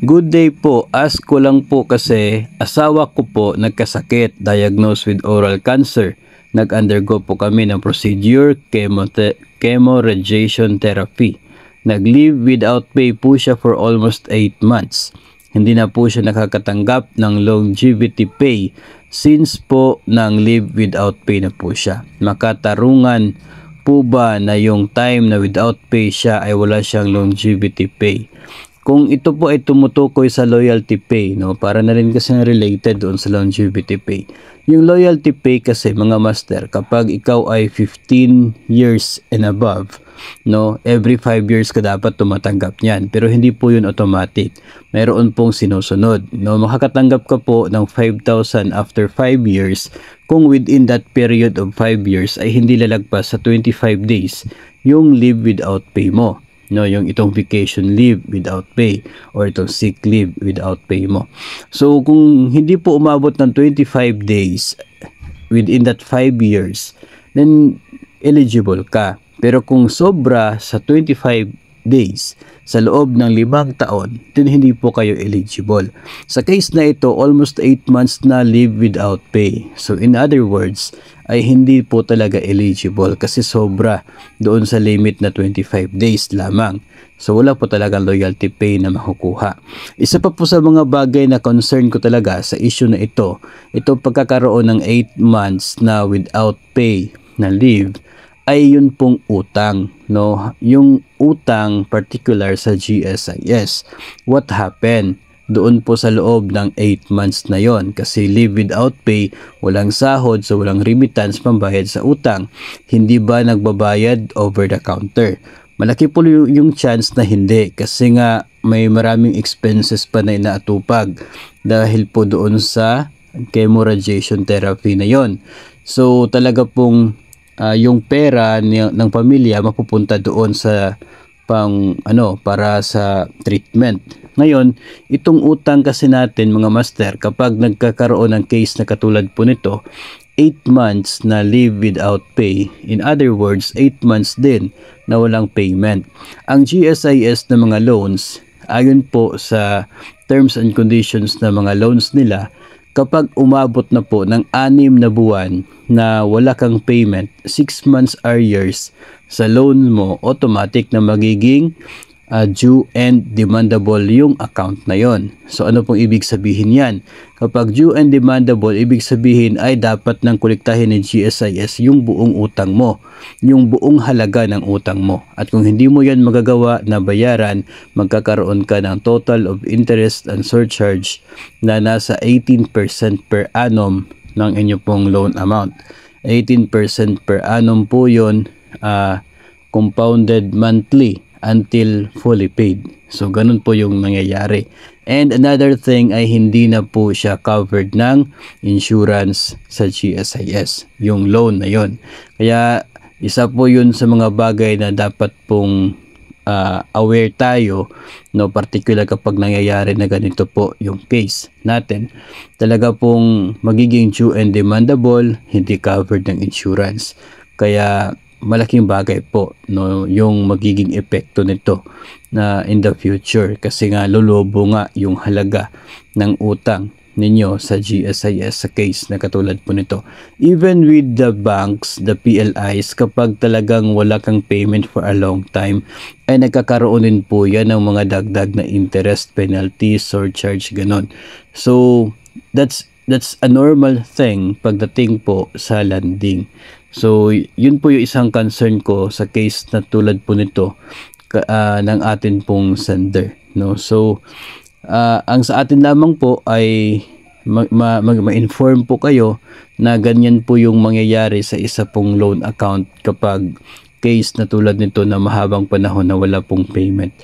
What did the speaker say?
Good day po. Ask ko lang po kasi asawa ko po nagkasakit, diagnosed with oral cancer. Nag-undergo po kami ng procedure, chemo radiation therapy. Nag-leave without pay po siya for almost 8 months. Hindi na po siya nakakatanggap ng longevity pay since po nang leave without pay na po siya. Makatarungan po ba na yung time na without pay siya ay wala siyang longevity pay? Kung ito po ay tumutukoy sa loyalty pay, no, para na rin kasi related doon sa longevity pay. Yung loyalty pay kasi mga master, kapag ikaw ay 15 years and above, no, every 5 years ka dapat tumatanggap niyan. Pero hindi po yun automatic. Mayroon pong sinusunod. No, makakatanggap ka po ng 5,000 after 5 years kung within that period of 5 years ay hindi lalagpas sa 25 days yung leave without pay mo. No, yung itong vacation leave without pay or itong sick leave without pay mo. So kung hindi po umabot ng 25 days within that 5 years, then eligible ka. Pero kung sobra sa 25 days sa loob ng 5 taon, then hindi po kayo eligible. Sa case na ito, almost 8 months na leave without pay. So in other words, ay hindi po talaga eligible kasi sobra doon sa limit na 25 days lamang. So wala po talagang loyalty pay na makukuha. Isa pa po sa mga bagay na concern ko talaga sa issue na ito pagkakaroon ng 8 months na without pay na leave, ay yun pong utang, no? Yung utang particular sa GSIS. What happened? Doon po sa loob ng 8 months na yon, kasi leave without pay, walang sahod, so walang remittance pambayad sa utang. Hindi ba nagbabayad over the counter? Malaki po yung chance na hindi, kasi nga may maraming expenses pa na inaatupag dahil po doon sa chemo radiation therapy na yon. So talaga pong yung pera ng pamilya mapupunta doon sa para sa treatment. Ngayon, itong utang kasi natin mga master, kapag nagkakaroon ng case na katulad po nito, 8 months na leave without pay. In other words, 8 months din na walang payment. Ang GSIS na mga loans, ayon po sa terms and conditions na mga loans nila, kapag umabot na po ng 6 na buwan na wala kang payment, 6 months arrears sa loan mo, automatic na magiging due and demandable yung account na yon. So ano pong ibig sabihin yan? Kapag due and demandable, ibig sabihin ay dapat nang kolektahin ni GSIS yung buong utang mo, yung buong halaga ng utang mo. At kung hindi mo yan magagawa na bayaran, magkakaroon ka ng total of interest and surcharge na nasa 18% per annum ng inyo pong loan amount. 18% per annum po yun, compounded monthly until fully paid. So ganun po yung nangyayari. And another thing ay hindi na po siya covered ng insurance sa GSIS, yung loan na yon. Kaya isa po yun sa mga bagay na dapat pong aware tayo, no, particular kapag nangyayari na ganito po yung case natin. Talaga pong magiging due and demandable, hindi covered ng insurance. Kaya malaking bagay po, no, yung magiging epekto nito na in the future, kasi nga lulubo nga yung halaga ng utang ninyo sa GSIS sa case na katulad po nito. Even with the banks, the PLIs, kapag talagang wala kang payment for a long time, ay nagkakaroon din po yan ng mga dagdag na interest, penalty, surcharge, ganon. So that's a normal thing pagdating po sa landing. So yun po yung isang concern ko sa case na tulad po nito ng atin pong sender, no? So ang sa atin lamang po ay ma-inform po kayo na ganyan po yung mangyayari sa isa pong loan account kapag case na tulad nito na mahabang panahon na wala pong payment.